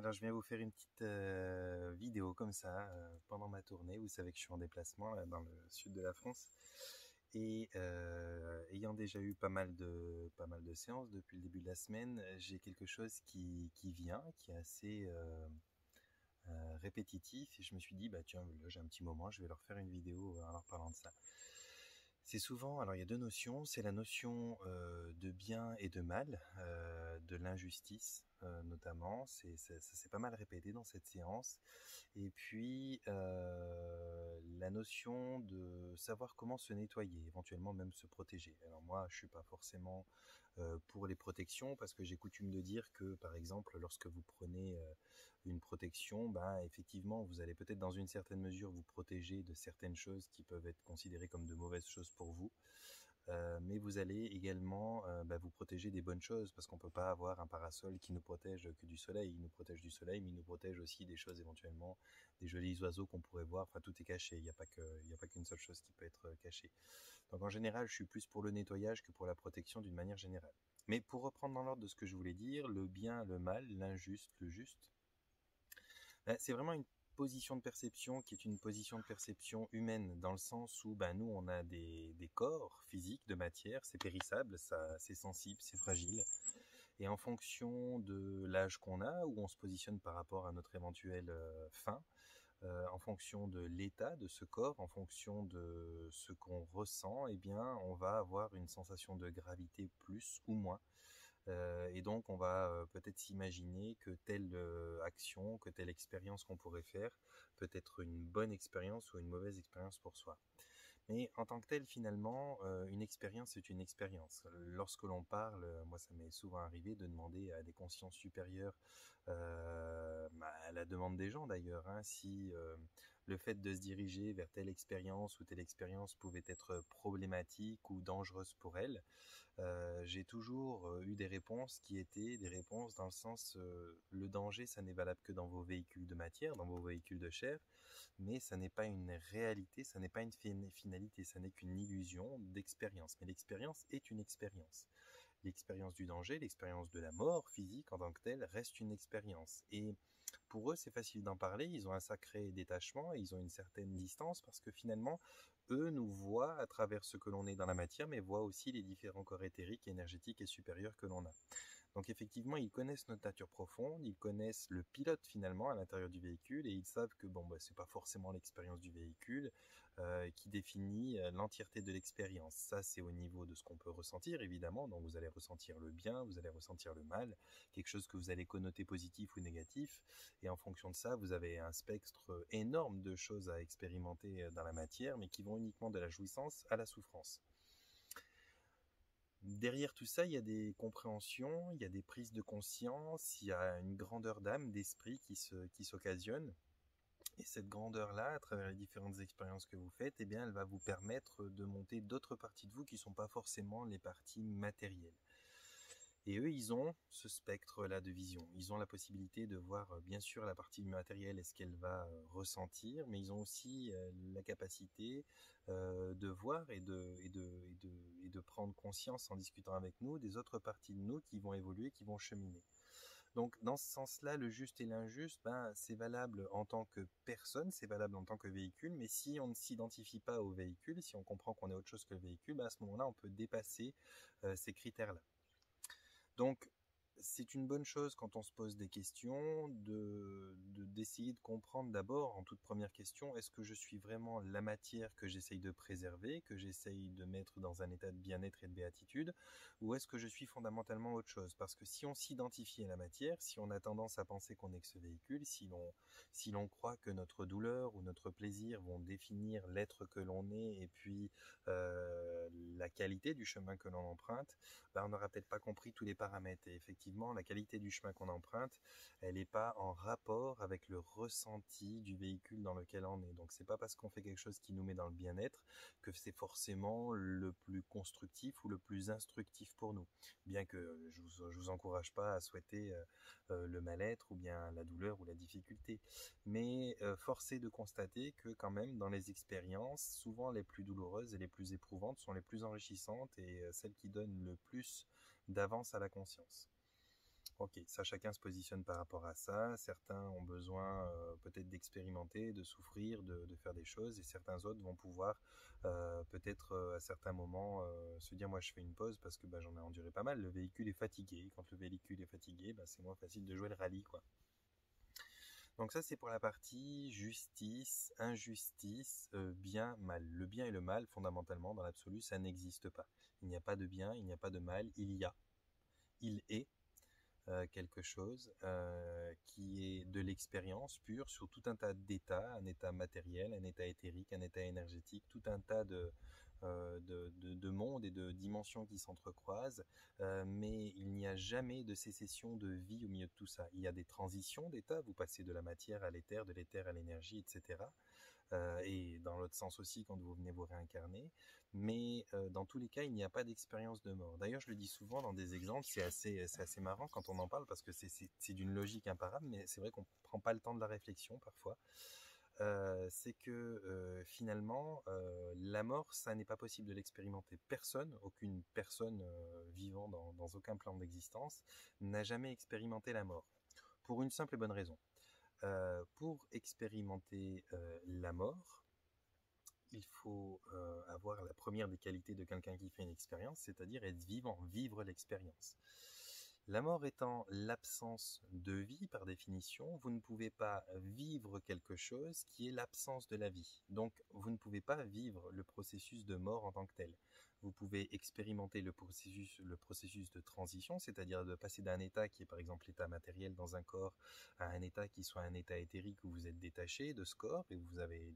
Alors je viens vous faire une petite vidéo comme ça pendant ma tournée. Vous savez que je suis en déplacement là, dans le sud de la France et ayant déjà eu pas mal de séances depuis le début de la semaine, j'ai quelque chose qui vient, qui est assez répétitif et je me suis dit bah tiens là j'ai un petit moment, je vais leur faire une vidéo en leur parlant de ça. C'est souvent, alors il y a deux notions, c'est la notion de bien et de mal, de l'injustice notamment, ça s'est pas mal répété dans cette séance, et puis la notion de savoir comment se nettoyer, éventuellement même se protéger. Alors moi je suis pas forcément pour les protections parce que j'ai coutume de dire que par exemple lorsque vous prenez une protection, bah, effectivement vous allez peut-être dans une certaine mesure vous protéger de certaines choses qui peuvent être considérées comme de mauvaises choses pour vous. Mais vous allez également vous protéger des bonnes choses parce qu'on ne peut pas avoir un parasol qui nous protège que du soleil. Il nous protège du soleil, mais il nous protège aussi des choses éventuellement, des jolis oiseaux qu'on pourrait voir. Enfin, tout est caché. Il n'y a pas qu'une seule chose qui peut être cachée. Donc en général, je suis plus pour le nettoyage que pour la protection d'une manière générale. Mais pour reprendre dans l'ordre de ce que je voulais dire, le bien, le mal, l'injuste, le juste, c'est vraiment une position de perception qui est une position de perception humaine dans le sens où nous on a des corps physiques de matière, c'est périssable, ça, c'est sensible, c'est fragile, et en fonction de l'âge qu'on a, où on se positionne par rapport à notre éventuelle fin, en fonction de l'état de ce corps, en fonction de ce qu'on ressent, eh bien on va avoir une sensation de gravité plus ou moins. Et donc on va peut-être s'imaginer que telle action, que telle expérience qu'on pourrait faire peut être une bonne expérience ou une mauvaise expérience pour soi. Mais en tant que tel, finalement, une expérience c'est une expérience. Lorsque l'on parle, moi ça m'est souvent arrivé de demander à des consciences supérieures, à la demande des gens d'ailleurs, hein, si le fait de se diriger vers telle expérience ou telle expérience pouvait être problématique ou dangereuse pour elle. J'ai toujours eu des réponses qui étaient des réponses dans le sens le danger ça n'est valable que dans vos véhicules de matière, dans vos véhicules de chair, mais ça n'est pas une réalité, ça n'est pas une finalité, ça n'est qu'une illusion d'expérience. Mais l'expérience est une expérience. L'expérience du danger, l'expérience de la mort physique en tant que telle reste une expérience. Et pour eux, c'est facile d'en parler, ils ont un sacré détachement, ils ont une certaine distance parce que finalement, eux nous voient à travers ce que l'on est dans la matière, mais voient aussi les différents corps éthériques, énergétiques et supérieurs que l'on a. Donc effectivement, ils connaissent notre nature profonde, ils connaissent le pilote finalement à l'intérieur du véhicule et ils savent que c'est pas forcément l'expérience du véhicule qui définit l'entièreté de l'expérience. Ça, c'est au niveau de ce qu'on peut ressentir évidemment. Donc vous allez ressentir le bien, vous allez ressentir le mal, quelque chose que vous allez connoter positif ou négatif. Et en fonction de ça, vous avez un spectre énorme de choses à expérimenter dans la matière, mais qui vont uniquement de la jouissance à la souffrance. Derrière tout ça, il y a des compréhensions, il y a des prises de conscience, il y a une grandeur d'âme, d'esprit qui s'occasionne. Et cette grandeur-là, à travers les différentes expériences que vous faites, eh bien, elle va vous permettre de monter d'autres parties de vous qui ne sont pas forcément les parties matérielles. Et eux, ils ont ce spectre-là de vision. Ils ont la possibilité de voir, bien sûr, la partie matérielle et ce qu'elle va ressentir, mais ils ont aussi la capacité de voir et de prendre conscience en discutant avec nous des autres parties de nous qui vont évoluer, qui vont cheminer. Donc, dans ce sens-là, le juste et l'injuste, c'est valable en tant que personne, c'est valable en tant que véhicule, mais si on ne s'identifie pas au véhicule, si on comprend qu'on est autre chose que le véhicule, à ce moment-là, on peut dépasser ces critères-là. Donc, c'est une bonne chose quand on se pose des questions d'essayer de comprendre d'abord en toute première question, est-ce que je suis vraiment la matière que j'essaye de préserver, que j'essaye de mettre dans un état de bien-être et de béatitude, ou est-ce que je suis fondamentalement autre chose? Parce que si on s'identifie à la matière, si on a tendance à penser qu'on est que ce véhicule, si l'on croit que notre douleur ou notre plaisir vont définir l'être que l'on est et puis la qualité du chemin que l'on emprunte, on n'aura peut-être pas compris tous les paramètres. Et effectivement, la qualité du chemin qu'on emprunte, elle n'est pas en rapport avec le ressenti du véhicule dans lequel on est. Donc c'est pas parce qu'on fait quelque chose qui nous met dans le bien-être que c'est forcément le plus constructif ou le plus instructif pour nous. Bien que je vous encourage pas à souhaiter le mal-être ou bien la douleur ou la difficulté. Mais force est de constater que quand même dans les expériences, souvent les plus douloureuses et les plus éprouvantes sont les plus enrichissantes et celles qui donnent le plus d'avance à la conscience. Ok, ça chacun se positionne par rapport à ça. Certains ont besoin peut-être d'expérimenter, de souffrir, de faire des choses, et certains autres vont pouvoir peut-être à certains moments se dire moi je fais une pause parce que j'en ai enduré pas mal. Le véhicule est fatigué. Quand le véhicule est fatigué, c'est moins facile de jouer le rallye, quoi. Donc ça c'est pour la partie justice, injustice, bien, mal. Le bien et le mal, fondamentalement, dans l'absolu, ça n'existe pas. Il n'y a pas de bien, il n'y a pas de mal, il est quelque chose qui est de l'expérience pure sur tout un tas d'états, un état matériel, un état éthérique, un état énergétique, tout un tas de mondes et de dimensions qui s'entrecroisent, mais il n'y a jamais de sécession de vie au milieu de tout ça. Il y a des transitions d'état, vous passez de la matière à l'éther, de l'éther à l'énergie, etc. Et dans l'autre sens aussi quand vous venez vous réincarner. Mais dans tous les cas, il n'y a pas d'expérience de mort. D'ailleurs, je le dis souvent dans des exemples, c'est assez marrant quand on en parle parce que c'est d'une logique imparable, mais c'est vrai qu'on ne prend pas le temps de la réflexion parfois. C'est que finalement, la mort, ça n'est pas possible de l'expérimenter. Personne, aucune personne vivant dans aucun plan d'existence, n'a jamais expérimenté la mort. Pour une simple et bonne raison. Pour expérimenter la mort, il faut avoir la première des qualités de quelqu'un qui fait une expérience, c'est-à-dire être vivant, vivre l'expérience. La mort étant l'absence de vie par définition, vous ne pouvez pas vivre quelque chose qui est l'absence de la vie. Donc vous ne pouvez pas vivre le processus de mort en tant que tel. Vous pouvez expérimenter le processus de transition, c'est-à-dire de passer d'un état qui est par exemple l'état matériel dans un corps à un état qui soit un état éthérique où vous êtes détaché de ce corps et vous avez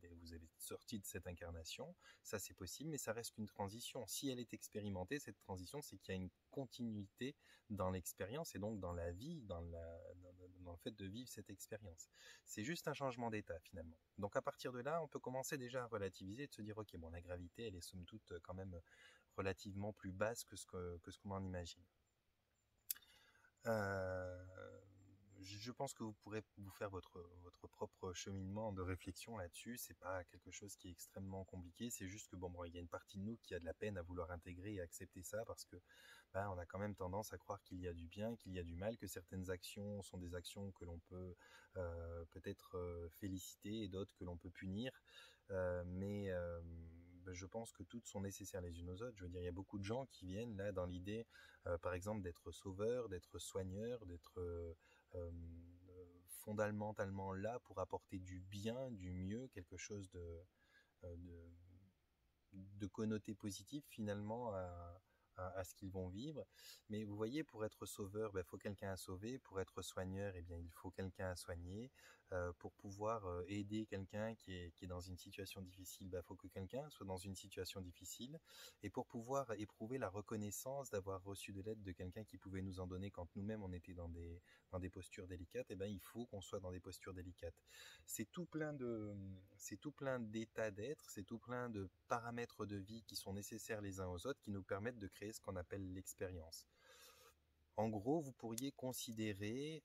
sorti de cette incarnation. Ça c'est possible, mais ça reste qu'une transition. Si elle est expérimentée, cette transition, c'est qu'il y a une continuité dans l'expérience et donc dans la vie, dans le fait de vivre cette expérience. C'est juste un changement d'état finalement. Donc à partir de là, on peut commencer déjà à relativiser et de se dire ok, bon, la gravité, elle est somme toute quand même relativement plus basse que ce qu'on en imagine. Je pense que vous pourrez vous faire votre propre cheminement de réflexion là-dessus. C'est pas quelque chose qui est extrêmement compliqué. C'est juste que il y a une partie de nous qui a de la peine à vouloir intégrer et accepter ça parce que on a quand même tendance à croire qu'il y a du bien, qu'il y a du mal, que certaines actions sont des actions que l'on peut peut-être féliciter et d'autres que l'on peut punir. Mais je pense que toutes sont nécessaires les unes aux autres. Je veux dire, il y a beaucoup de gens qui viennent là dans l'idée, par exemple, d'être sauveur, d'être soigneur, d'être fondamentalement là pour apporter du bien, du mieux, quelque chose euh, de, de connoté positif finalement à ce qu'ils vont vivre. Mais vous voyez, pour être sauveur, il faut quelqu'un à sauver. Pour être soigneur, il faut quelqu'un à soigner. Pour pouvoir aider quelqu'un qui est dans une situation difficile, il faut que quelqu'un soit dans une situation difficile. Et pour pouvoir éprouver la reconnaissance d'avoir reçu de l'aide de quelqu'un qui pouvait nous en donner quand nous-mêmes on était dans des postures délicates, il faut qu'on soit dans des postures délicates. C'est tout plein d'états d'être, c'est tout plein de paramètres de vie qui sont nécessaires les uns aux autres, qui nous permettent de créer ce qu'on appelle l'expérience. En gros, vous pourriez considérer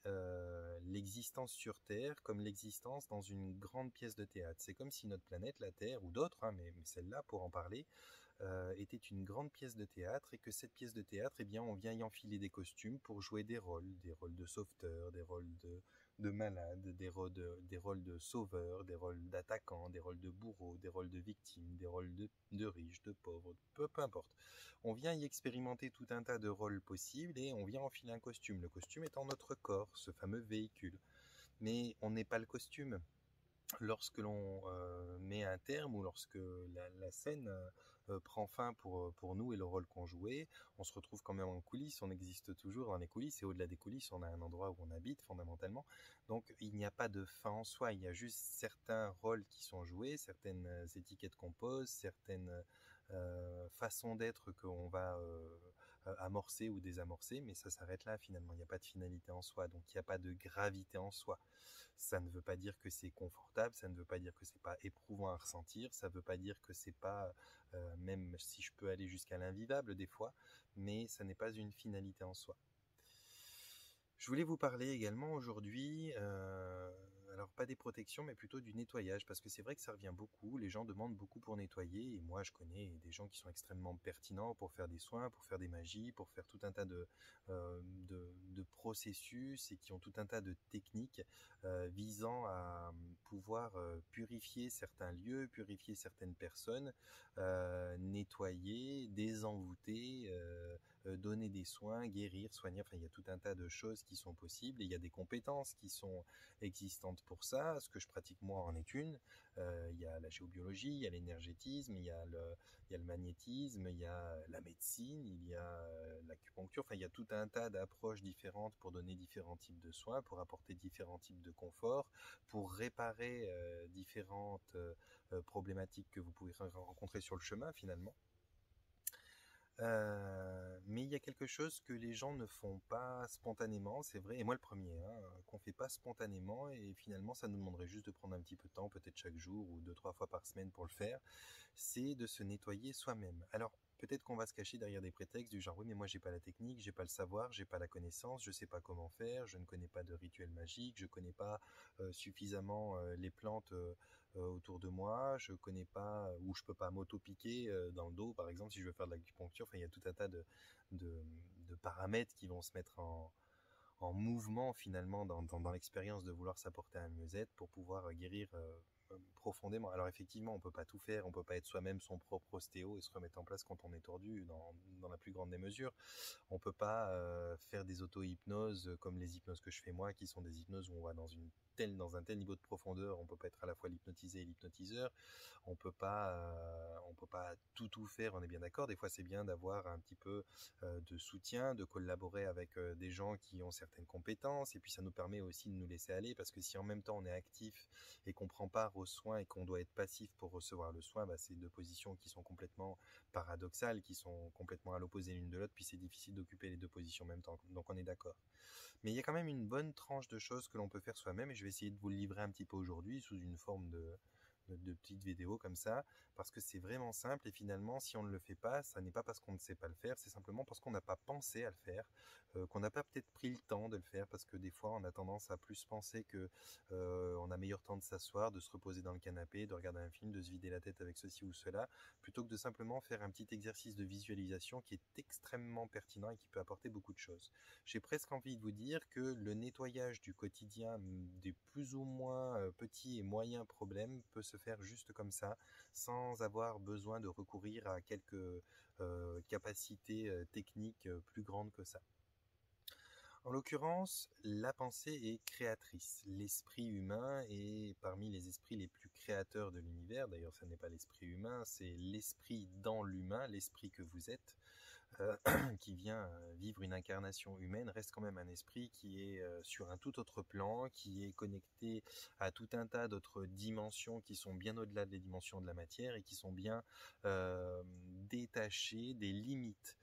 l'existence sur Terre comme l'existence dans une grande pièce de théâtre. C'est comme si notre planète, la Terre, ou d'autres, mais celle-là, pour en parler, était une grande pièce de théâtre et que cette pièce de théâtre, on vient y enfiler des costumes pour jouer des rôles de sauveteurs, des rôles de malades, des rôles de sauveurs, des rôles d'attaquants, des rôles de bourreaux, des rôles de victimes, des rôles de riches, de pauvres, peu importe. On vient y expérimenter tout un tas de rôles possibles et on vient enfiler un costume. Le costume étant notre corps, ce fameux véhicule. Mais on n'est pas le costume. Lorsque l'on met un terme ou lorsque la scène prend fin pour nous et le rôle qu'on jouait, on se retrouve quand même en coulisses, on existe toujours dans les coulisses et au-delà des coulisses, on a un endroit où on habite fondamentalement. Donc il n'y a pas de fin en soi, il y a juste certains rôles qui sont joués, certaines étiquettes qu'on pose, certaines façons d'être qu'on va amorcer ou désamorcer, mais ça s'arrête là finalement, il n'y a pas de finalité en soi, donc il n'y a pas de gravité en soi. Ça ne veut pas dire que c'est confortable, ça ne veut pas dire que c'est pas éprouvant à ressentir, ça ne veut pas dire que c'est pas, même si je peux aller jusqu'à l'invivable des fois, mais ça n'est pas une finalité en soi. Je voulais vous parler également aujourd'hui, alors pas des protections, mais plutôt du nettoyage, parce que c'est vrai que ça revient beaucoup, les gens demandent beaucoup pour nettoyer, et moi je connais des gens qui sont extrêmement pertinents pour faire des soins, pour faire des magies, pour faire tout un tas de processus, et qui ont tout un tas de techniques visant à pouvoir purifier certains lieux, purifier certaines personnes, nettoyer, désenvoûter, donner des soins, guérir, soigner, enfin il y a tout un tas de choses qui sont possibles, et il y a des compétences qui sont existantes pour ça. Ce que je pratique moi en est une. Il y a la géobiologie, il y a l'énergétisme, il y a le magnétisme, il y a la médecine, il y a l'acupuncture, enfin il y a tout un tas d'approches différentes pour donner différents types de soins, pour apporter différents types de confort, pour réparer différentes problématiques que vous pouvez rencontrer sur le chemin finalement. Mais il y a quelque chose que les gens ne font pas spontanément, c'est vrai, et moi le premier, hein, qu'on fait pas spontanément, et finalement ça nous demanderait juste de prendre un petit peu de temps, peut-être chaque jour ou 2-3 fois par semaine pour le faire, c'est de se nettoyer soi-même. Alors peut-être qu'on va se cacher derrière des prétextes du genre oui mais moi j'ai pas la technique, j'ai pas le savoir, j'ai pas la connaissance, je sais pas comment faire, je ne connais pas de rituel magique, je connais pas suffisamment les plantes autour de moi, je connais pas, ou je peux pas m'auto-piquer dans le dos par exemple si je veux faire de l'acupuncture, enfin il y a tout un tas de, de paramètres qui vont se mettre en mouvement finalement dans l'expérience de vouloir s'apporter un mieux-être pour pouvoir guérir profondément. Alors effectivement, on peut pas tout faire, on peut pas être soi-même son propre ostéo et se remettre en place quand on est tordu dans la plus grande des mesures. On peut pas faire des auto-hypnoses comme les hypnoses que je fais moi, qui sont des hypnoses où on va dans un tel niveau de profondeur, on peut pas être à la fois l'hypnotisé et l'hypnotiseur. On peut pas tout faire, on est bien d'accord. Des fois, c'est bien d'avoir un petit peu de soutien, de collaborer avec des gens qui ont certaines compétences, et puis ça nous permet aussi de nous laisser aller, parce que si en même temps on est actif et qu'on prend part aux soins et qu'on doit être passif pour recevoir le soin, bah, c'est deux positions qui sont complètement paradoxales, qui sont complètement à l'opposé l'une de l'autre, puis c'est difficile d'occuper les deux positions en même temps, donc on est d'accord. Mais il y a quand même une bonne tranche de choses que l'on peut faire soi-même, et je vais essayer de vous le livrer un petit peu aujourd'hui sous une forme de petites vidéos comme ça, parce que c'est vraiment simple, et finalement si on ne le fait pas, ça n'est pas parce qu'on ne sait pas le faire, c'est simplement parce qu'on n'a pas pensé à le faire, qu'on n'a pas peut-être pris le temps de le faire, parce que des fois on a tendance à plus penser que on a meilleur temps de s'asseoir, de se reposer dans le canapé, de regarder un film, de se vider la tête avec ceci ou cela, plutôt que de simplement faire un petit exercice de visualisation qui est extrêmement pertinent et qui peut apporter beaucoup de choses. J'ai presque envie de vous dire que le nettoyage du quotidien des plus ou moins petits et moyens problèmes peut se faire juste comme ça, sans avoir besoin de recourir à quelques capacités techniques plus grandes que ça. En l'occurrence, la pensée est créatrice. L'esprit humain est parmi les esprits les plus créateurs de l'univers. D'ailleurs, ce n'est pas l'esprit humain, c'est l'esprit dans l'humain, l'esprit que vous êtes, euh, qui vient vivre une incarnation humaine, reste quand même un esprit qui est sur un tout autre plan, qui est connecté à tout un tas d'autres dimensions qui sont bien au-delà des dimensions de la matière, et qui sont bien détachées des limites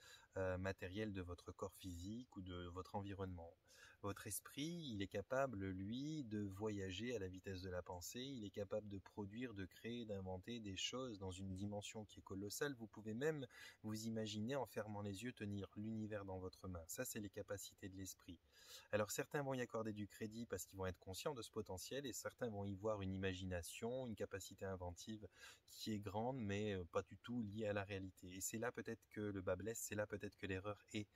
matérielles de votre corps physique ou de votre environnement. Votre esprit, il est capable, lui, de voyager à la vitesse de la pensée, il est capable de produire, de créer, d'inventer des choses dans une dimension qui est colossale. Vous pouvez même vous imaginez, en fermant les yeux, tenir l'univers dans votre main. Ça, c'est les capacités de l'esprit. Alors certains vont y accorder du crédit parce qu'ils vont être conscients de ce potentiel, et certains vont y voir une imagination, une capacité inventive qui est grande, mais pas du tout liée à la réalité. Et c'est là peut-être que le bât blesse, c'est là peut-être que l'erreur est.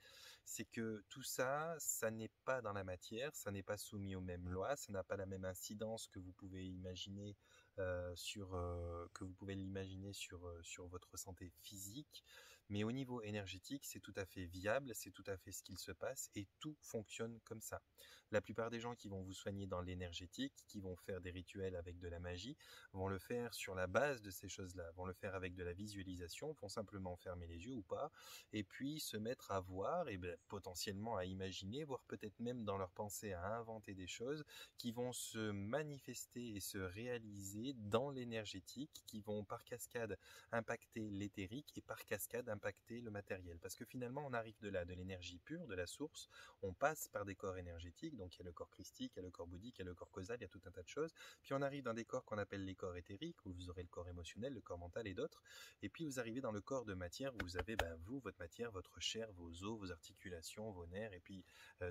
C'est que tout ça, ça n'est pas dans la matière, ça n'est pas soumis aux mêmes lois, ça n'a pas la même incidence que vous pouvez imaginer que vous pouvez l'imaginer sur votre santé physique. Mais au niveau énergétique, c'est tout à fait viable, c'est tout à fait ce qu'il se passe, et tout fonctionne comme ça. La plupart des gens qui vont vous soigner dans l'énergétique, qui vont faire des rituels avec de la magie, vont le faire sur la base de ces choses-là, vont le faire avec de la visualisation, vont simplement fermer les yeux ou pas, et puis se mettre à voir, et potentiellement à imaginer, voire peut-être même dans leur pensée à inventer des choses qui vont se manifester et se réaliser dans l'énergétique, qui vont par cascade impacter l'éthérique et par cascade impacter le matériel. Parce que finalement, on arrive de là, de l'énergie pure, de la source, on passe par des corps énergétiques, donc il y a le corps christique, il y a le corps bouddhique, il y a le corps causal, il y a tout un tas de choses. Puis on arrive dans des corps qu'on appelle les corps éthériques, où vous aurez le corps émotionnel, le corps mental et d'autres. Et puis vous arrivez dans le corps de matière, où vous avez vous, votre matière, votre chair, vos os, vos articulations, vos nerfs, et puis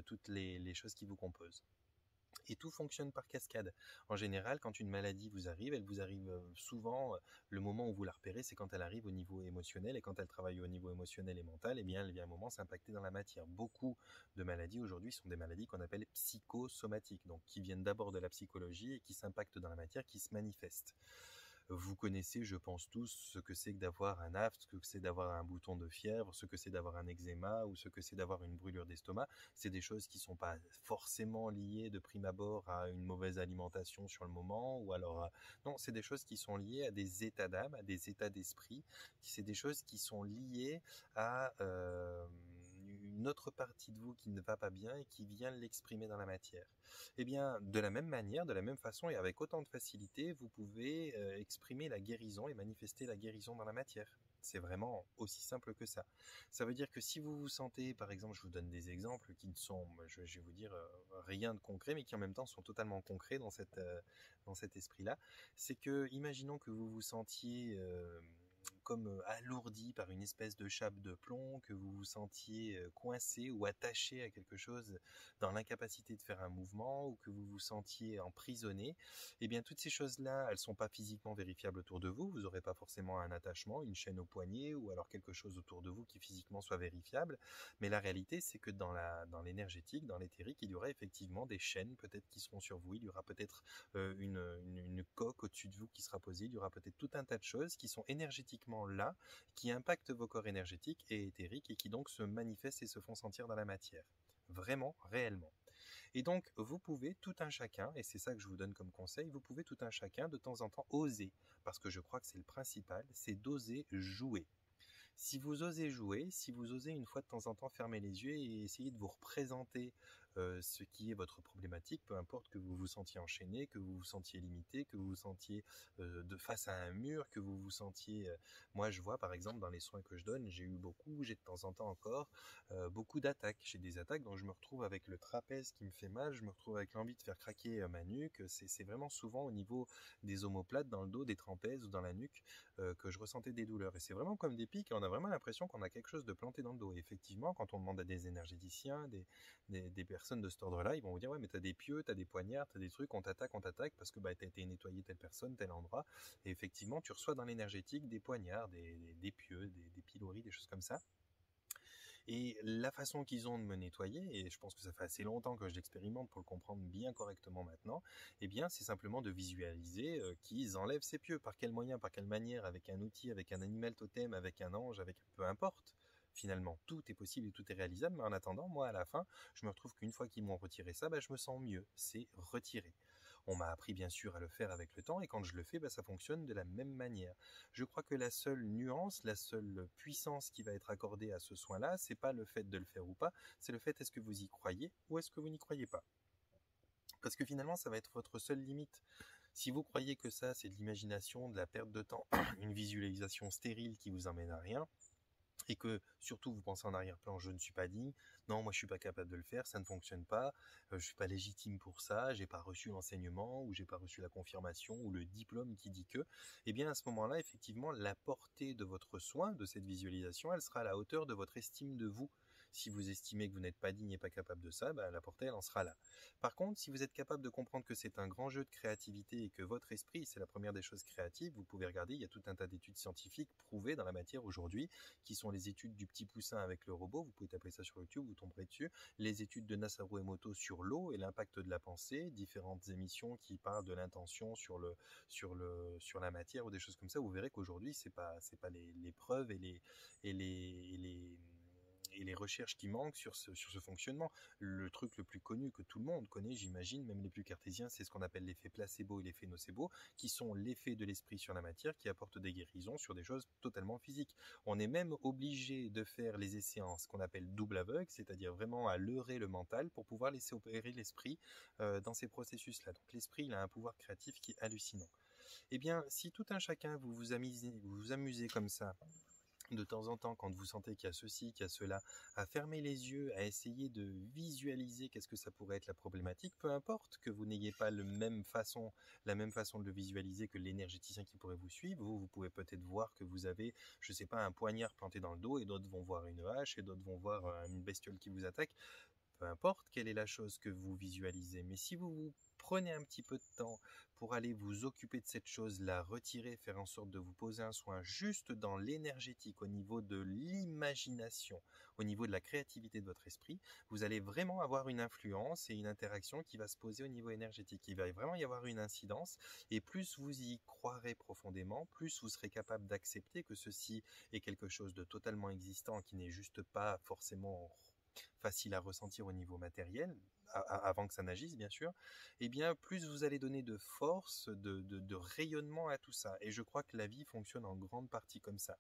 toutes les choses qui vous composent. Et tout fonctionne par cascade. En général, quand une maladie vous arrive, elle vous arrive souvent, le moment où vous la repérez, c'est quand elle arrive au niveau émotionnel, et quand elle travaille au niveau émotionnel et mental, eh bien, elle vient à un moment s'impacter dans la matière. Beaucoup de maladies aujourd'hui sont des maladies qu'on appelle psychosomatiques, donc qui viennent d'abord de la psychologie et qui s'impactent dans la matière, qui se manifestent. Vous connaissez, je pense tous, ce que c'est que d'avoir un aphte, ce que c'est d'avoir un bouton de fièvre, ce que c'est d'avoir un eczéma ou ce que c'est d'avoir une brûlure d'estomac. C'est des choses qui ne sont pas forcément liées de prime abord à une mauvaise alimentation sur le moment, ou alors non, c'est des choses qui sont liées à des états d'âme, à des états d'esprit. C'est des choses qui sont liées à une autre partie de vous qui ne va pas bien et qui vient l'exprimer dans la matière. Eh bien, de la même manière, de la même façon et avec autant de facilité, vous pouvez exprimer la guérison et manifester la guérison dans la matière. C'est vraiment aussi simple que ça. Ça veut dire que si vous vous sentez, par exemple, je vous donne des exemples qui ne sont, je vais vous dire, rien de concret, mais qui en même temps sont totalement concrets dans cet esprit-là, c'est que, imaginons que vous vous sentiez comme alourdi par une espèce de chape de plomb, que vous vous sentiez coincé ou attaché à quelque chose dans l'incapacité de faire un mouvement, ou que vous vous sentiez emprisonné. Eh bien, toutes ces choses-là, elles ne sont pas physiquement vérifiables autour de vous. Vous n'aurez pas forcément un attachement, une chaîne au poignet, ou alors quelque chose autour de vous qui physiquement soit vérifiable. Mais la réalité, c'est que dans l'énergétique, dans l'éthérique, il y aura effectivement des chaînes peut-être qui seront sur vous. Il y aura peut-être une coque au-dessus de vous qui sera posée. Il y aura peut-être tout un tas de choses qui sont énergétiquement là, qui impactent vos corps énergétiques et éthériques et qui donc se manifestent et se font sentir dans la matière. Vraiment, réellement. Et donc, vous pouvez tout un chacun, et c'est ça que je vous donne comme conseil, vous pouvez tout un chacun de temps en temps oser, parce que je crois que c'est le principal, c'est d'oser jouer. Si vous osez jouer, si vous osez une fois de temps en temps fermer les yeux et essayer de vous représenter ce qui est votre problématique, peu importe que vous vous sentiez enchaîné, que vous vous sentiez limité, que vous vous sentiez de face à un mur, que vous vous sentiez... moi, je vois par exemple dans les soins que je donne, j'ai de temps en temps encore, beaucoup d'attaques. J'ai des attaques dont je me retrouve avec le trapèze qui me fait mal, je me retrouve avec l'envie de faire craquer ma nuque. C'est vraiment souvent au niveau des omoplates, dans le dos, des trapèzes ou dans la nuque, que je ressentais des douleurs. Et c'est vraiment comme des pics, et on a vraiment l'impression qu'on a quelque chose de planté dans le dos. Et effectivement, quand on demande à des énergéticiens, des personnes de cet ordre-là, ils vont vous dire, ouais, mais t'as des pieux, t'as des poignards, t'as des trucs, on t'attaque, parce que t'as été nettoyé telle personne, tel endroit. Et effectivement, tu reçois dans l'énergétique des poignards, des pieux, des pylories, des choses comme ça. Et la façon qu'ils ont de me nettoyer, et je pense que ça fait assez longtemps que je l'expérimente pour le comprendre bien correctement maintenant, eh bien, c'est simplement de visualiser qu'ils enlèvent ces pieux. Par quel moyen, par quelle manière, avec un outil, avec un animal totem, avec un ange, avec peu importe. Finalement, tout est possible et tout est réalisable, mais en attendant, moi, à la fin, je me retrouve qu'une fois qu'ils m'ont retiré ça, je me sens mieux. C'est retiré. On m'a appris bien sûr à le faire avec le temps, et quand je le fais, ça fonctionne de la même manière. Je crois que la seule nuance, la seule puissance qui va être accordée à ce soin-là, c'est pas le fait de le faire ou pas, c'est le fait est-ce que vous y croyez ou est-ce que vous n'y croyez pas. Parce que finalement, ça va être votre seule limite. Si vous croyez que ça, c'est de l'imagination, de la perte de temps, une visualisation stérile qui vous emmène à rien, et que surtout vous pensez en arrière-plan, je ne suis pas digne, non, moi je suis pas capable de le faire, ça ne fonctionne pas, je suis pas légitime pour ça, j'ai pas reçu l'enseignement, ou j'ai pas reçu la confirmation ou le diplôme qui dit que, eh bien à ce moment-là, effectivement, la portée de votre soin, de cette visualisation, elle sera à la hauteur de votre estime de vous. Si vous estimez que vous n'êtes pas digne et pas capable de ça, la portée, elle en sera là. Par contre, si vous êtes capable de comprendre que c'est un grand jeu de créativité et que votre esprit, c'est la première des choses créatives, vous pouvez regarder, il y a tout un tas d'études scientifiques prouvées dans la matière aujourd'hui, qui sont les études du petit poussin avec le robot, vous pouvez taper ça sur YouTube, vous tomberez dessus, les études de Masaru Emoto sur l'eau et l'impact de la pensée, différentes émissions qui parlent de l'intention sur la matière ou des choses comme ça, vous verrez qu'aujourd'hui, c'est pas les preuves et les recherches qui manquent sur ce fonctionnement. Le truc le plus connu que tout le monde connaît, j'imagine, même les plus cartésiens, c'est ce qu'on appelle l'effet placebo et l'effet nocebo, qui sont l'effet de l'esprit sur la matière, qui apportent des guérisons sur des choses totalement physiques. On est même obligé de faire les essais en ce qu'on appelle double aveugle, c'est-à-dire vraiment à leurrer le mental pour pouvoir laisser opérer l'esprit dans ces processus-là. Donc l'esprit, il a un pouvoir créatif qui est hallucinant. Eh bien, si tout un chacun vous vous amusez comme ça, de temps en temps, quand vous sentez qu'il y a ceci, qu'il y a cela, à fermer les yeux, à essayer de visualiser qu'est-ce que ça pourrait être la problématique, peu importe que vous n'ayez pas la même façon de le visualiser que l'énergéticien qui pourrait vous suivre. Vous pouvez peut-être voir que vous avez, je sais pas, un poignard planté dans le dos, et d'autres vont voir une hache, et d'autres vont voir une bestiole qui vous attaque. peu importe quelle est la chose que vous visualisez, mais si vous prenez un petit peu de temps pour aller vous occuper de cette chose, la retirer, faire en sorte de vous poser un soin juste dans l'énergétique, au niveau de l'imagination, au niveau de la créativité de votre esprit, vous allez vraiment avoir une influence et une interaction qui va se poser au niveau énergétique. Il va vraiment y avoir une incidence, et plus vous y croirez profondément, plus vous serez capable d'accepter que ceci est quelque chose de totalement existant, qui n'est juste pas forcément facile à ressentir au niveau matériel, avant que ça n'agisse bien sûr, et bien plus vous allez donner de force, de rayonnement à tout ça. Et je crois que la vie fonctionne en grande partie comme ça.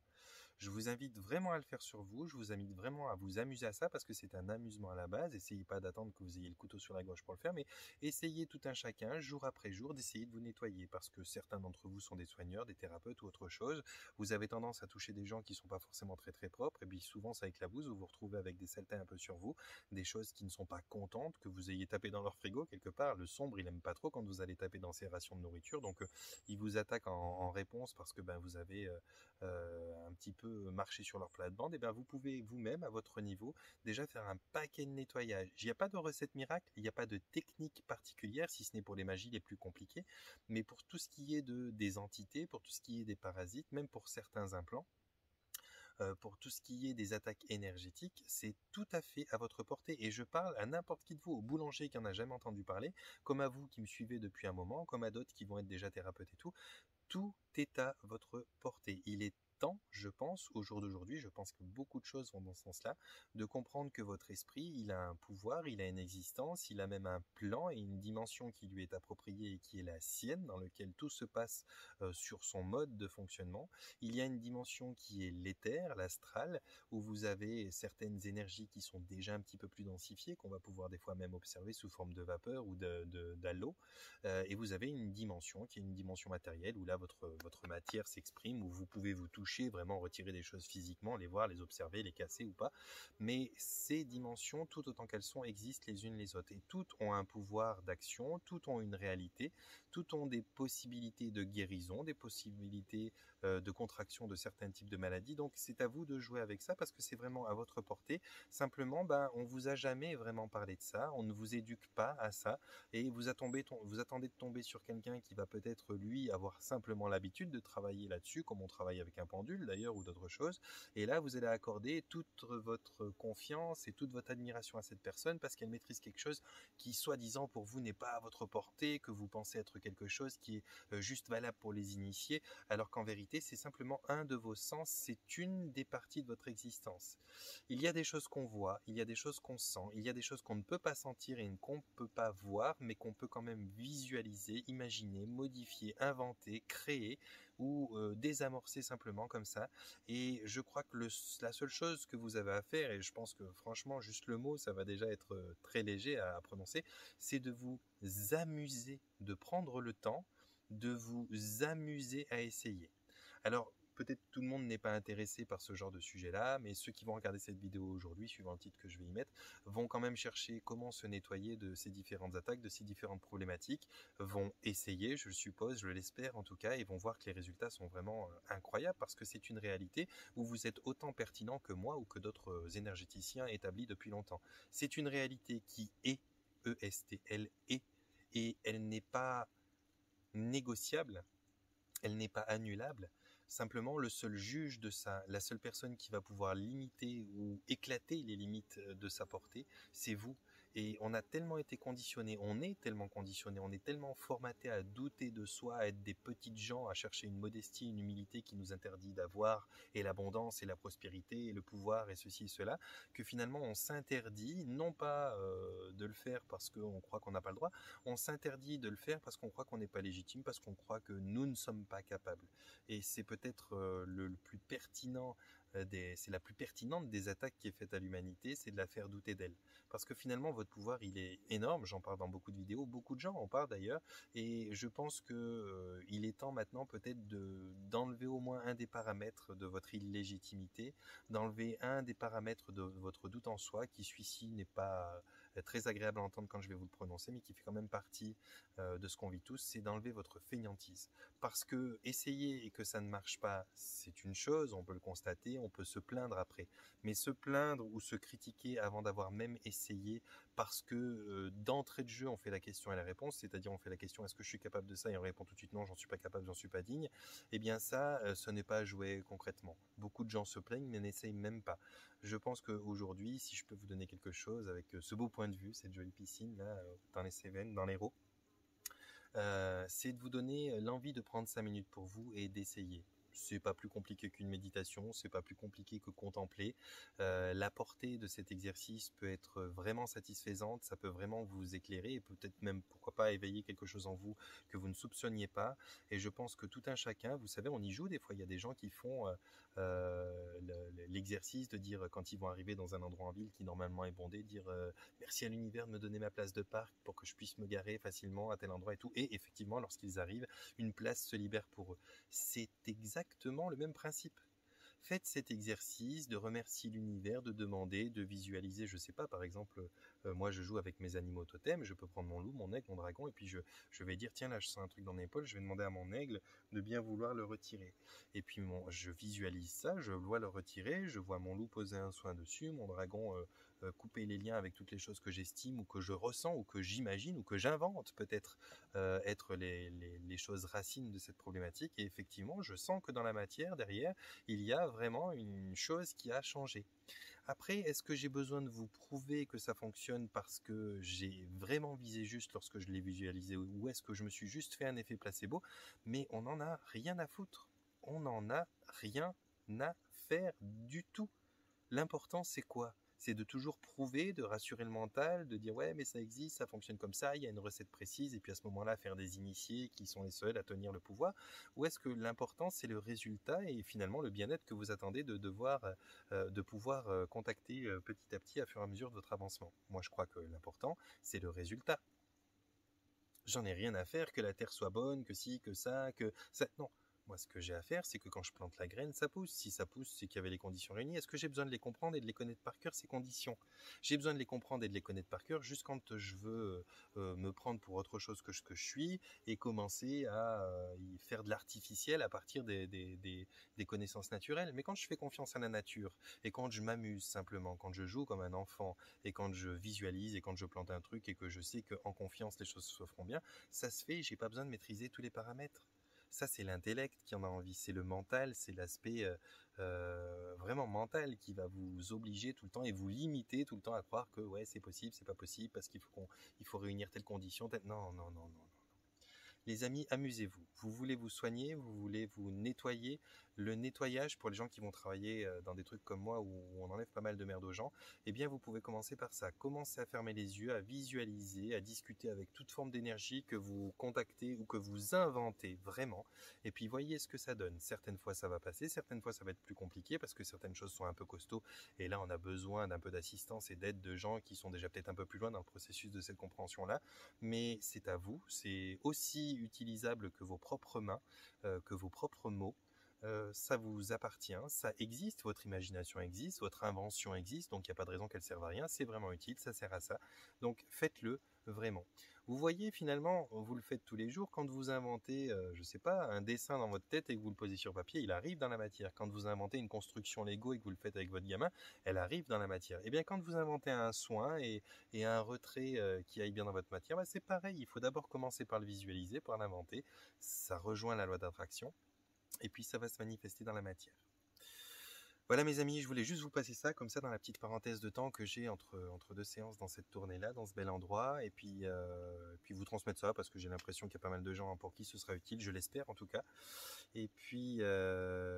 Je vous invite vraiment à le faire sur vous, je vous invite vraiment à vous amuser à ça, parce que c'est un amusement à la base. Essayez pas d'attendre que vous ayez le couteau sur la gorge pour le faire, mais essayez tout un chacun, jour après jour, d'essayer de vous nettoyer, parce que certains d'entre vous sont des soigneurs, des thérapeutes ou autre chose. Vous avez tendance à toucher des gens qui sont pas forcément très très propres, et puis souvent ça éclabousse, vous vous retrouvez avec des saletés un peu sur vous, des choses qui ne sont pas contentes, que vous ayez tapé dans leur frigo quelque part. Le sombre, il aime pas trop quand vous allez taper dans ses rations de nourriture, donc il vous attaque en réponse parce que vous avez un petit peu marcher sur leur plate-bande. Et bien vous pouvez vous-même, à votre niveau, déjà faire un paquet de nettoyage. Il n'y a pas de recette miracle, il n'y a pas de technique particulière, si ce n'est pour les magies les plus compliquées, mais pour tout ce qui est des entités, pour tout ce qui est des parasites, même pour certains implants, pour tout ce qui est des attaques énergétiques, c'est tout à fait à votre portée. Et je parle à n'importe qui de vous, au boulanger qui en a jamais entendu parler, comme à vous qui me suivez depuis un moment, comme à d'autres qui vont être déjà thérapeutes et tout. Tout est à votre portée. Il est temps, je pense, au jour d'aujourd'hui, je pense que beaucoup de choses vont dans ce sens-là, de comprendre que votre esprit, il a un pouvoir, il a une existence, il a même un plan et une dimension qui lui est appropriée et qui est la sienne, dans lequel tout se passe sur son mode de fonctionnement. Il y a une dimension qui est l'éther, l'astral, où vous avez certaines énergies qui sont déjà un petit peu plus densifiées, qu'on va pouvoir des fois même observer sous forme de vapeur ou d'halo. Et vous avez une dimension qui est une dimension matérielle, où là votre matière s'exprime, où vous pouvez vous toucher, vraiment retirer des choses physiquement, les voir, les observer, les casser ou pas. Mais ces dimensions, tout autant qu'elles sont, existent les unes les autres, et toutes ont un pouvoir d'action, toutes ont une réalité, toutes ont des possibilités de guérison, des possibilités de contraction de certains types de maladies. Donc c'est à vous de jouer avec ça, parce que c'est vraiment à votre portée. Simplement, on vous a jamais vraiment parlé de ça, on ne vous éduque pas à ça, et vous attendez de tomber sur quelqu'un qui va peut-être lui avoir simplement l'habitude de travailler là-dessus, comme on travaille avec un pendule d'ailleurs, ou d'autres choses. Et là vous allez accorder toute votre confiance et toute votre admiration à cette personne, parce qu'elle maîtrise quelque chose qui soi-disant pour vous n'est pas à votre portée, que vous pensez être quelque chose qui est juste valable pour les initiés, alors qu'en vérité c'est simplement un de vos sens, c'est une des parties de votre existence. Il y a des choses qu'on voit, il y a des choses qu'on sent, il y a des choses qu'on ne peut pas sentir et qu'on ne peut pas voir, mais qu'on peut quand même visualiser, imaginer, modifier, inventer, créer ou désamorcer simplement comme ça. Et je crois que la seule chose que vous avez à faire, et je pense que franchement juste le mot ça va déjà être très léger à prononcer, c'est de vous amuser, de prendre le temps de vous amuser à essayer. Alors, peut-être tout le monde n'est pas intéressé par ce genre de sujet-là, mais ceux qui vont regarder cette vidéo aujourd'hui, suivant le titre que je vais y mettre, vont quand même chercher comment se nettoyer de ces différentes attaques, de ces différentes problématiques, vont essayer, je le suppose, je l'espère en tout cas, et vont voir que les résultats sont vraiment incroyables, parce que c'est une réalité où vous êtes autant pertinent que moi ou que d'autres énergéticiens établis depuis longtemps. C'est une réalité qui est, EST, et elle n'est pas négociable, elle n'est pas annulable. Simplement, le seul juge de ça, la seule personne qui va pouvoir limiter ou éclater les limites de sa portée, c'est vous. Et on a tellement été conditionné, on est tellement conditionné, on est tellement formaté à douter de soi, à être des petites gens, à chercher une modestie, une humilité qui nous interdit d'avoir, et l'abondance, et la prospérité, et le pouvoir, et ceci et cela, que finalement on s'interdit, non pas de le faire parce qu'on croit qu'on n'a pas le droit, on s'interdit de le faire parce qu'on croit qu'on n'est pas légitime, parce qu'on croit que nous ne sommes pas capables. Et c'est peut-être le plus pertinent, c'est la plus pertinente des attaques qui est faite à l'humanité, c'est de la faire douter d'elle. Parce que finalement, votre pouvoir, il est énorme, j'en parle dans beaucoup de vidéos, beaucoup de gens en parlent d'ailleurs, et je pense que il est temps maintenant peut-être d'enlever au moins un des paramètres de votre illégitimité, d'enlever un des paramètres de votre doute en soi, qui celui-ci n'est pas très agréable à entendre quand je vais vous le prononcer, mais qui fait quand même partie de ce qu'on vit tous, c'est d'enlever votre fainéantise. Parce que essayer et que ça ne marche pas, c'est une chose, on peut le constater, on peut se plaindre après. Mais se plaindre ou se critiquer avant d'avoir même essayé, parce que d'entrée de jeu, on fait la question et la réponse, c'est-à-dire on fait la question est-ce que je suis capable de ça et on répond tout de suite non, j'en suis pas capable, j'en suis pas digne, eh bien ça, ce n'est pas joué concrètement. Beaucoup de gens se plaignent mais n'essayent même pas. Je pense qu'aujourd'hui, si je peux vous donner quelque chose avec ce beau point de vue, cette jolie piscine là, dans les Cévennes, dans l'Hérault, c'est de vous donner l'envie de prendre 5 minutes pour vous et d'essayer. C'est pas plus compliqué qu'une méditation, c'est pas plus compliqué que contempler. La portée de cet exercice peut être vraiment satisfaisante, ça peut vraiment vous éclairer et peut-être même, pourquoi pas, éveiller quelque chose en vous que vous ne soupçonniez pas. Et je pense que tout un chacun, vous savez, on y joue des fois, il y a des gens qui font l'exercice de dire, quand ils vont arriver dans un endroit en ville qui normalement est bondé, dire merci à l'univers de me donner ma place de parc pour que je puisse me garer facilement à tel endroit et tout. Et effectivement, lorsqu'ils arrivent, une place se libère pour eux. C'est exactement le même principe. Faites cet exercice de remercier l'univers, de demander, de visualiser, je sais pas, par exemple, moi je joue avec mes animaux totems, je peux prendre mon loup, mon aigle, mon dragon, et puis je vais dire, tiens là je sens un truc dans l'épaule, je vais demander à mon aigle de bien vouloir le retirer. Et puis je visualise ça, je vois le retirer, je vois mon loup poser un soin dessus, mon dragon couper les liens avec toutes les choses que j'estime ou que je ressens ou que j'imagine ou que j'invente peut-être être les choses racines de cette problématique. Et effectivement, je sens que dans la matière derrière, il y a vraiment une chose qui a changé. Après, est-ce que j'ai besoin de vous prouver que ça fonctionne parce que j'ai vraiment visé juste lorsque je l'ai visualisé, ou est-ce que je me suis juste fait un effet placebo? Mais on n'en a rien à foutre. On n'en a rien à faire du tout. L'important, c'est quoi? C'est de toujours prouver, de rassurer le mental, de dire ouais mais ça existe, ça fonctionne comme ça, il y a une recette précise, et puis à ce moment-là faire des initiés qui sont les seuls à tenir le pouvoir. Ou est-ce que l'important c'est le résultat et finalement le bien-être que vous attendez de pouvoir contacter petit à petit à fur et à mesure de votre avancement? Moi je crois que l'important c'est le résultat. J'en ai rien à faire que la terre soit bonne, que ci, que ça, que ça. Non. Moi, ce que j'ai à faire, c'est que quand je plante la graine, ça pousse. Si ça pousse, c'est qu'il y avait les conditions réunies. Est-ce que j'ai besoin de les comprendre et de les connaître par cœur, ces conditions? J'ai besoin de les comprendre et de les connaître par cœur juste quand je veux me prendre pour autre chose que ce que je suis et commencer à y faire de l'artificiel à partir des connaissances naturelles. Mais quand je fais confiance à la nature et quand je m'amuse simplement, quand je joue comme un enfant et quand je visualise et quand je plante un truc et que je sais qu'en confiance, les choses se feront bien, ça se fait, j'ai pas besoin de maîtriser tous les paramètres. Ça, c'est l'intellect qui en a envie, c'est le mental, c'est l'aspect vraiment mental qui va vous obliger tout le temps et vous limiter tout le temps à croire que ouais, c'est possible, c'est pas possible, parce qu'il faut réunir telle condition, telle. Non, non, non, non. Les amis, amusez-vous. Vous voulez vous soigner, vous voulez vous nettoyer. Le nettoyage, pour les gens qui vont travailler dans des trucs comme moi où on enlève pas mal de merde aux gens, eh bien vous pouvez commencer par ça. Commencez à fermer les yeux, à visualiser, à discuter avec toute forme d'énergie que vous contactez ou que vous inventez vraiment. Et puis voyez ce que ça donne. Certaines fois ça va passer, certaines fois ça va être plus compliqué parce que certaines choses sont un peu costauds. Et là on a besoin d'un peu d'assistance et d'aide de gens qui sont déjà peut-être un peu plus loin dans le processus de cette compréhension-là. Mais c'est à vous, c'est aussi utilisable que vos propres mains, que vos propres mots. Ça vous appartient, ça existe, votre imagination existe, votre invention existe, donc il n'y a pas de raison qu'elle serve à rien, c'est vraiment utile, ça sert à ça. Donc faites-le vraiment. Vous voyez, finalement, vous le faites tous les jours. Quand vous inventez, je sais pas, un dessin dans votre tête et que vous le posez sur papier, il arrive dans la matière. Quand vous inventez une construction Lego et que vous le faites avec votre gamin, elle arrive dans la matière. Et bien quand vous inventez un soin et un retrait qui aille bien dans votre matière, bah, c'est pareil. Il faut d'abord commencer par le visualiser, par l'inventer. Ça rejoint la loi d'attraction. Et puis ça va se manifester dans la matière. Voilà mes amis, je voulais juste vous passer ça comme ça dans la petite parenthèse de temps que j'ai entre deux séances dans cette tournée-là, dans ce bel endroit, et puis vous transmettre ça parce que j'ai l'impression qu'il y a pas mal de gens pour qui ce sera utile, je l'espère en tout cas. Et puis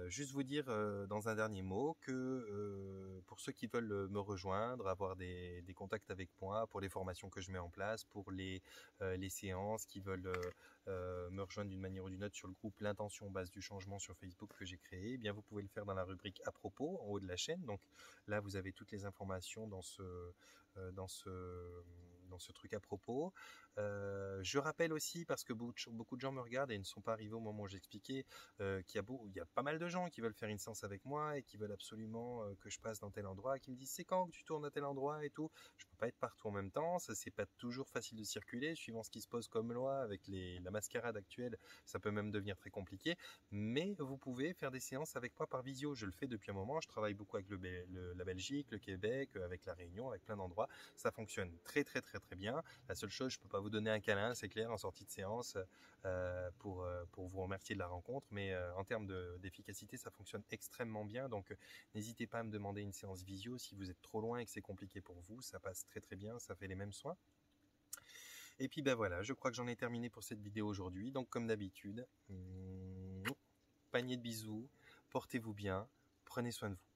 juste vous dire dans un dernier mot que pour ceux qui veulent me rejoindre, avoir des contacts avec moi pour les formations que je mets en place, pour les séances, qui veulent me rejoindre d'une manière ou d'une autre sur le groupe L'intention base du changement sur Facebook que j'ai créé, eh bien vous pouvez le faire dans la rubrique à propos en haut de la chaîne. Donc là vous avez toutes les informations dans ce dans ce truc à propos. Je rappelle aussi, parce que beaucoup de gens me regardent et ne sont pas arrivés au moment où j'expliquais, il y a pas mal de gens qui veulent faire une séance avec moi et qui veulent absolument que je passe dans tel endroit, qui me disent c'est quand que tu tournes à tel endroit et tout. Je peux pas être partout en même temps, ça c'est pas toujours facile de circuler, suivant ce qui se pose comme loi avec la mascarade actuelle, ça peut même devenir très compliqué, mais vous pouvez faire des séances avec moi par visio, je le fais depuis un moment, je travaille beaucoup avec la Belgique, le Québec, avec la Réunion, avec plein d'endroits, ça fonctionne très très très très bien. La seule chose, je peux pas vous donner un câlin, c'est clair, en sortie de séance, pour vous remercier de la rencontre, mais en termes d'efficacité, ça fonctionne extrêmement bien, donc n'hésitez pas à me demander une séance visio si vous êtes trop loin et que c'est compliqué pour vous, ça passe très très bien, ça fait les mêmes soins. Et puis ben voilà, je crois que j'en ai terminé pour cette vidéo aujourd'hui, donc comme d'habitude, panier de bisous, portez-vous bien, prenez soin de vous.